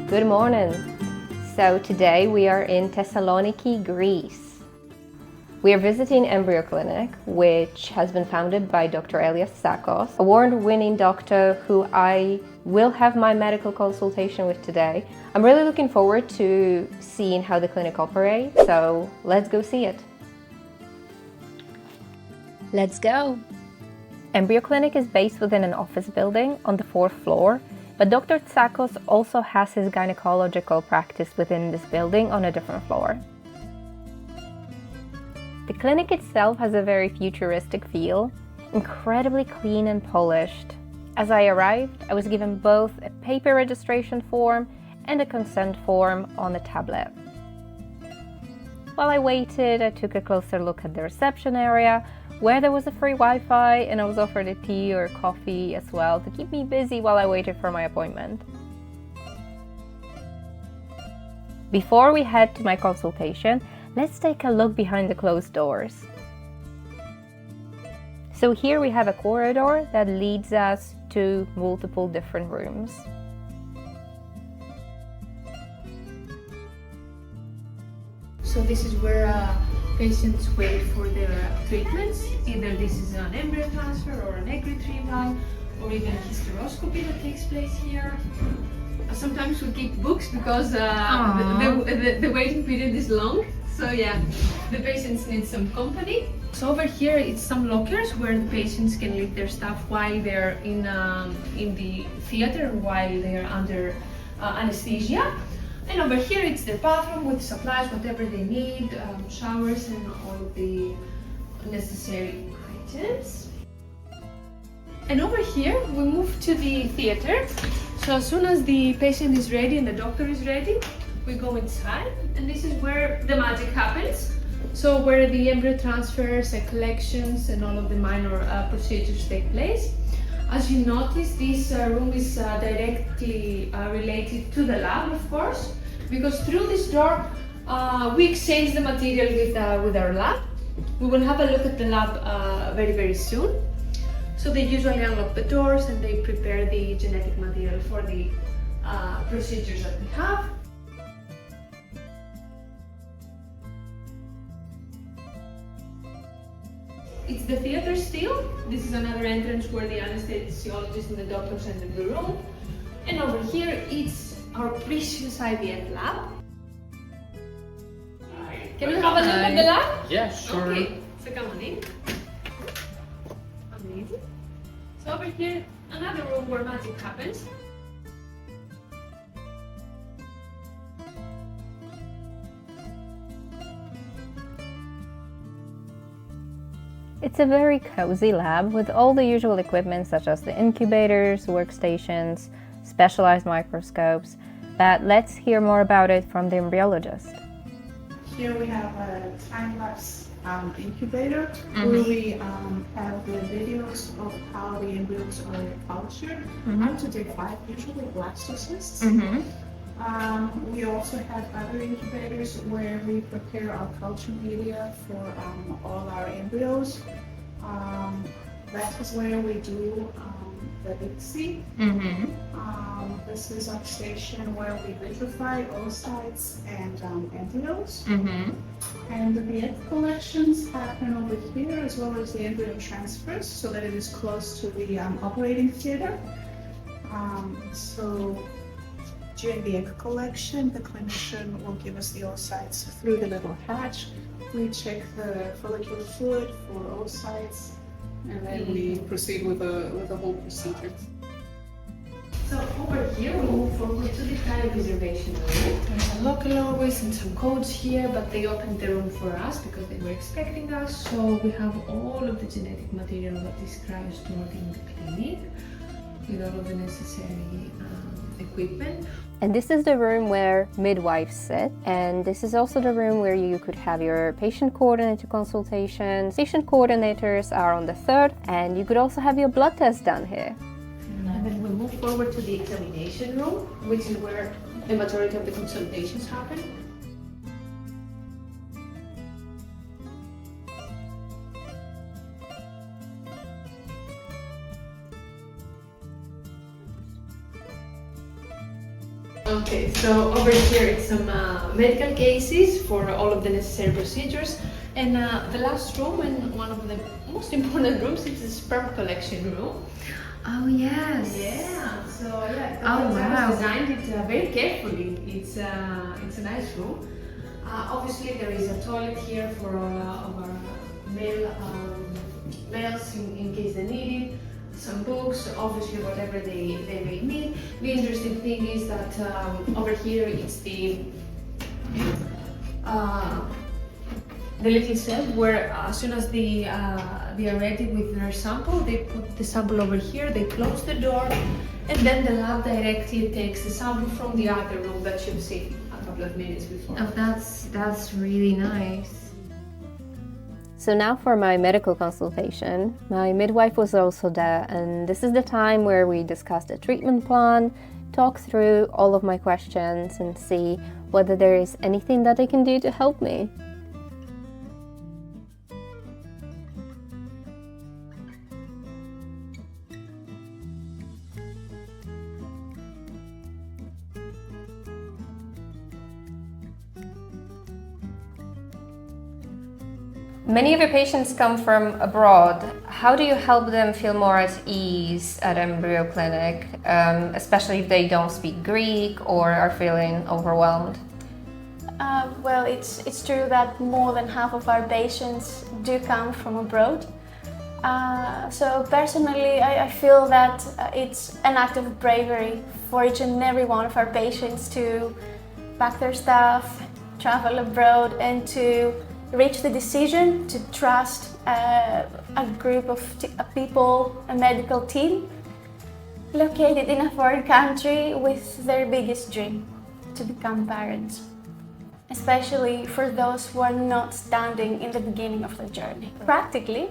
Good morning. So today we are in Thessalonique, Greece. We are visiting EmbryoClinic, which has been founded by Dr Elias Tsakos, award-winning doctor who I will have my medical consultation with today. I'm really looking forward to seeing how the clinic operates, so let's go see it. Let's go! EmbryoClinic is based within an office building on the 4th floor, but Dr Tsakos also has his gynecological practice within this building on a different floor. The clinic itself has a very futuristic feel, incredibly clean and polished. As I arrived, I was given both a paper registration form and a consent form on a tablet. While I waited, I took a closer look at the reception area, where there was a free Wi-Fi, and I was offered a tea or coffee as well to keep me busy while I waited for my appointment. Before we head to my consultation, let's take a look behind the closed doors. So here we have a corridor that leads us to multiple different rooms. So this is where patients wait for their treatments. Either this is an embryo transfer or an egg retrieval, or even a hysteroscopy that takes place here. Sometimes we keep books because the waiting period is long. So yeah, the patients need some company. So over here it's some lockers where the patients can leave their stuff while they're in the theater, while they're under anesthesia. And over here it's their bathroom with supplies, whatever they need, showers and all the necessary items. And over here we move to the theater. So as soon as the patient is ready and the doctor is ready, we go inside, and this is where the magic happens. So where the embryo transfers and collections and all of the minor procedures take place. As you notice, this room is directly related to the lab, of course, because through this door we exchange the material with our lab. We will have a look at the lab very soon. So they usually unlock the doors and they prepare the genetic material for the procedures that we have. It's the theater still. This is another entrance where the anesthesiologist and the doctors enter the room. And over here, it's our precious IVF lab. Can we have a look at the lab? Yeah, sure. Okay, so come on in. Amazing. So over here, another room where magic happens. It's a very cozy lab with all the usual equipment such as the incubators, workstations, specialized microscopes, but let's hear more about it from the embryologist. Here we have a time-lapse incubator where we have the videos of how the embryos are cultured up to day 5, usually blastocysts. We also have other incubators where we prepare our culture media for all our embryos. That is where we do the ICSI. This is our station where we vitrify oocytes and embryos. And the egg collections happen over here, as well as the embryo transfers, so that it is close to the operating theater. So during the egg collection, the clinician will give us the oocytes through the little hatch. We check the follicular fluid for oocytes, and then we proceed with the whole procedure. So over here, we move forward to the cryopreservation room. There's a locker always and some codes here, but they opened the room for us because they were expecting us. So we have all of the genetic material that is cryo stored in the clinic with all of the necessary equipment. And this is the room where midwives sit, and this is also the room where you could have your patient coordinator consultations. Patient coordinators are on the 3rd, and you could also have your blood test done here. And then we move forward to the examination room, which is where the majority of the consultations happen. Okay, So over here it's some medical cases for all of the necessary procedures, and the last room and one of the most important rooms is the sperm collection room. Oh yes. Yeah. So yeah, Oh, wow. designed it very carefully. It's a nice room. Obviously there is a toilet here for all of our males in case they need it. Some books, obviously whatever they may need. The interesting thing is that over here it's the little cell where as soon as they are ready with their sample, they put the sample over here, they close the door, and then the lab directly takes the sample from the other room that you've seen a couple of minutes before. Oh, that's really nice. So now for my medical consultation. My midwife was also there, and this is the time where we discuss the treatment plan, talk through all of my questions, and see whether there is anything that they can do to help me. Many of your patients come from abroad. How do you help them feel more at ease at EmbryoClinic, especially if they don't speak Greek or are feeling overwhelmed? Well, it's true that more than half of our patients do come from abroad. So personally, I feel that it's an act of bravery for each and every one of our patients to pack their stuff, travel abroad, and to reach the decision to trust a group of people, a medical team, located in a foreign country with their biggest dream, to become parents. Especially for those who are not standing in the beginning of the journey. Practically,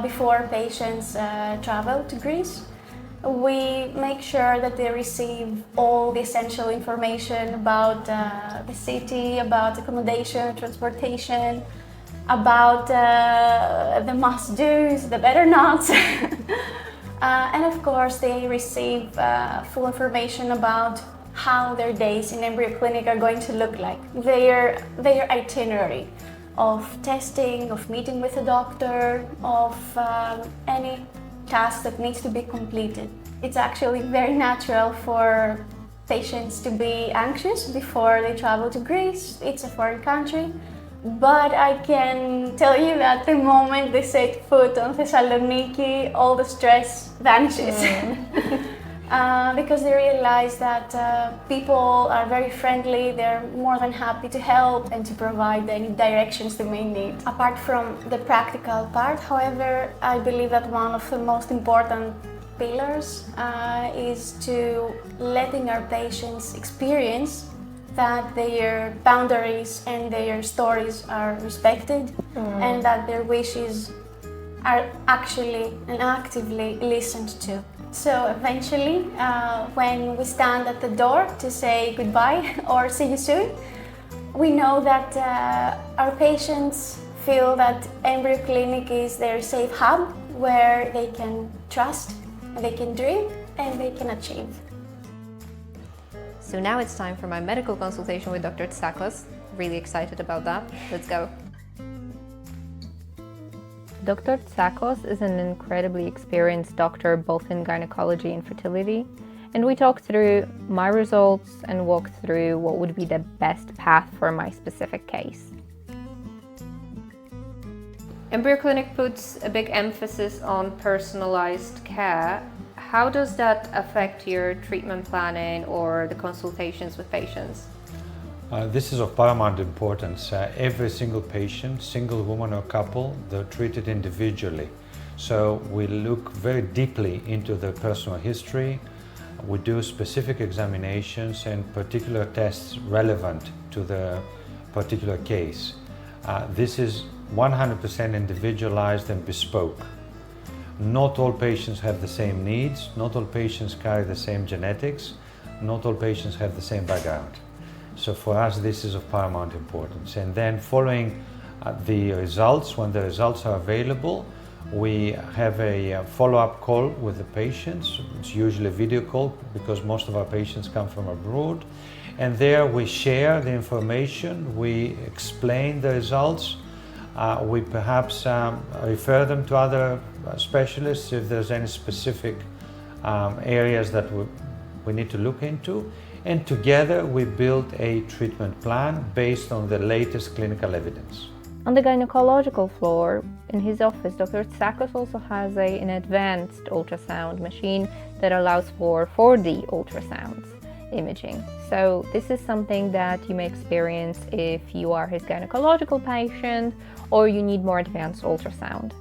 before patients travel to Greece, we make sure that they receive all the essential information about the city, about accommodation, transportation, about the must-dos, the better-nots. And of course, they receive full information about how their days in EmbryoClinic are going to look like, their itinerary of testing, of meeting with a doctor, of any task that needs to be completed. It's actually very natural for patients to be anxious before they travel to Greece. It's a foreign country, but I can tell you that the moment they set foot on Thessalonique, all the stress vanishes. Because they realize that people are very friendly, they're more than happy to help and to provide any directions they may need. Apart from the practical part, however, I believe that one of the most important pillars is to letting our patients experience that their boundaries and their stories are respected and that their wishes are actually and actively listened to. So eventually, when we stand at the door to say goodbye or see you soon, we know that our patients feel that EmbryoClinic is their safe hub where they can trust, they can dream, and they can achieve. So now it's time for my medical consultation with Dr. Tsakos. Really excited about that. Let's go. Dr. Tsakos is an incredibly experienced doctor both in gynecology and fertility, and we talked through my results and walked through what would be the best path for my specific case. EmbryoClinic puts a big emphasis on personalized care. How does that affect your treatment planning or the consultations with patients? This is of paramount importance. Every single patient, single woman or couple, they're treated individually. So we look very deeply into their personal history. We do specific examinations and particular tests relevant to the particular case. This is 100% individualized and bespoke. Not all patients have the same needs, not all patients carry the same genetics, not all patients have the same background. So for us, this is of paramount importance. And then following the results, when the results are available, we have a follow-up call with the patients. It's usually a video call because most of our patients come from abroad. And there we share the information, we explain the results, we perhaps refer them to other specialists if there's any specific areas that we need to look into. And together we build a treatment plan based on the latest clinical evidence. On the gynecological floor, in his office, Dr. Tsakos also has an advanced ultrasound machine that allows for 4D ultrasounds imaging. So this is something that you may experience if you are his gynecological patient or you need more advanced ultrasound.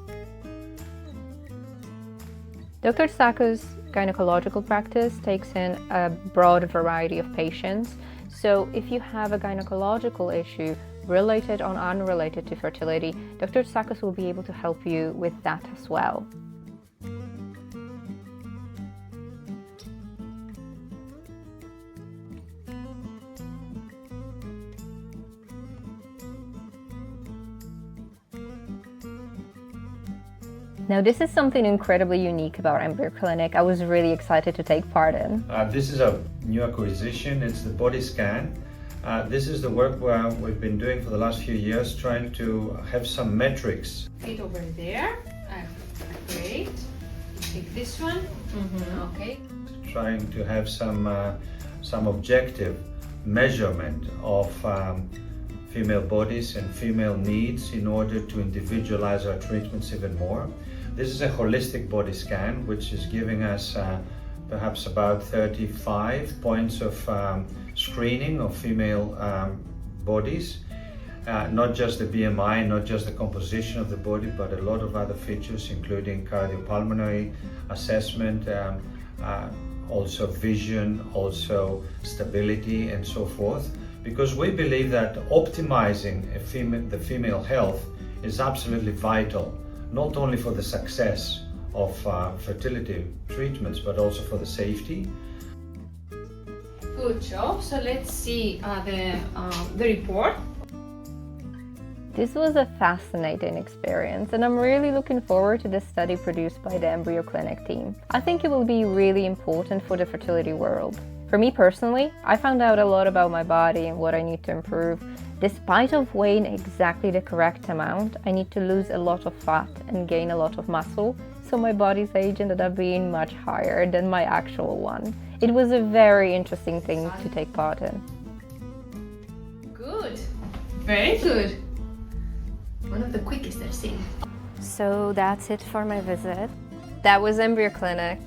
Dr. Tsakos' gynecological practice takes in a broad variety of patients. So if you have a gynecological issue related or unrelated to fertility, Dr. Tsakos will be able to help you with that as well. Now, this is something incredibly unique about EmbryoClinic. I was really excited to take part in. This is a new acquisition. It's the body scan. This is the work we've been doing for the last few years, trying to have some metrics. It over there. Great. Take this one. Okay. Trying to have some objective measurement of female bodies and female needs in order to individualize our treatments even more. This is a holistic body scan, which is giving us perhaps about 35 points of screening of female bodies. Not just the BMI, not just the composition of the body, but a lot of other features, including cardiopulmonary assessment, also vision, also stability, and so forth. Because we believe that optimizing the female health is absolutely vital, not only for the success of fertility treatments, but also for the safety. Good job. So let's see the report. This was a fascinating experience, and I'm really looking forward to the study produced by the EmbryoClinic team. I think it will be really important for the fertility world. For me personally, I found out a lot about my body and what I need to improve. Despite of weighing exactly the correct amount, I need to lose a lot of fat and gain a lot of muscle, so my body's age ended up being much higher than my actual one. It was a very interesting thing to take part in. Good. Very good. One of the quickest I've seen. So that's it for my visit. That was EmbryoClinic.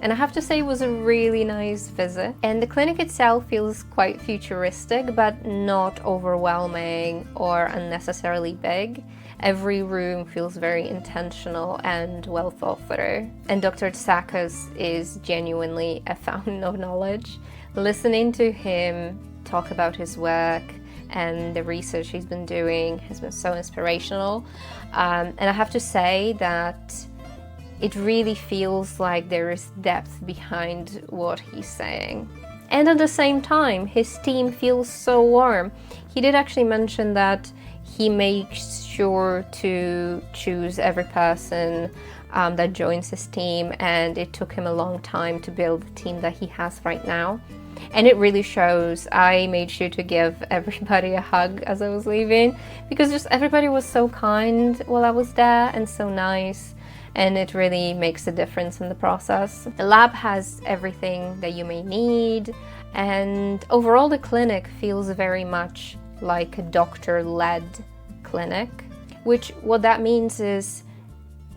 And I have to say it was a really nice visit. And the clinic itself feels quite futuristic, but not overwhelming or unnecessarily big. Every room feels very intentional and well thought through. And Dr. Tsakos is genuinely a fountain of knowledge. Listening to him talk about his work and the research he's been doing has been so inspirational. And I have to say that it really feels like there is depth behind what he's saying. And at the same time, his team feels so warm. He did actually mention that he makes sure to choose every person that joins his team, and it took him a long time to build the team that he has right now. And it really shows. I made sure to give everybody a hug as I was leaving, because just everybody was so kind while I was there and so nice. And it really makes a difference in the process. The lab has everything that you may need, and overall the clinic feels very much like a doctor-led clinic, which what that means is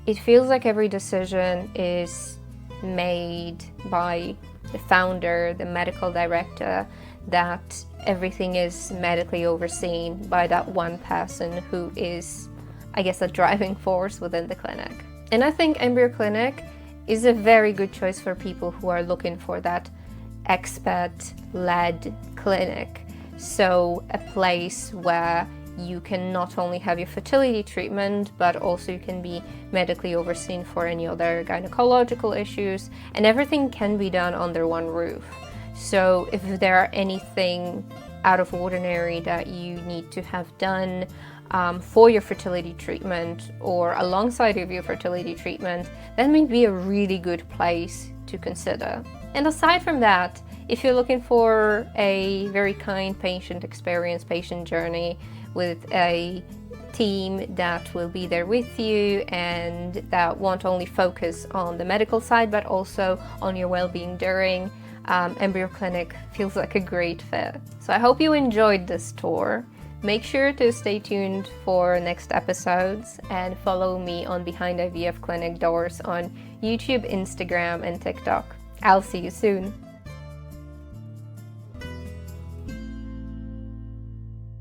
it feels like every decision is made by the founder, the medical director, that everything is medically overseen by that one person who is, I guess, a driving force within the clinic. And I think EmbryoClinic is a very good choice for people who are looking for that expert-led clinic. So a place where you can not only have your fertility treatment, but also you can be medically overseen for any other gynecological issues, and everything can be done under one roof. So if there are anything out of ordinary that you need to have done for your fertility treatment or alongside of your fertility treatment, that may be a really good place to consider. And aside from that, if you're looking for a very kind patient experience, patient journey with a team that will be there with you and that won't only focus on the medical side but also on your well-being during, EmbryoClinic feels like a great fit. So I hope you enjoyed this tour. Make sure to stay tuned for next episodes and follow me on Behind IVF Clinic Doors on YouTube, Instagram, and TikTok. I'll see you soon.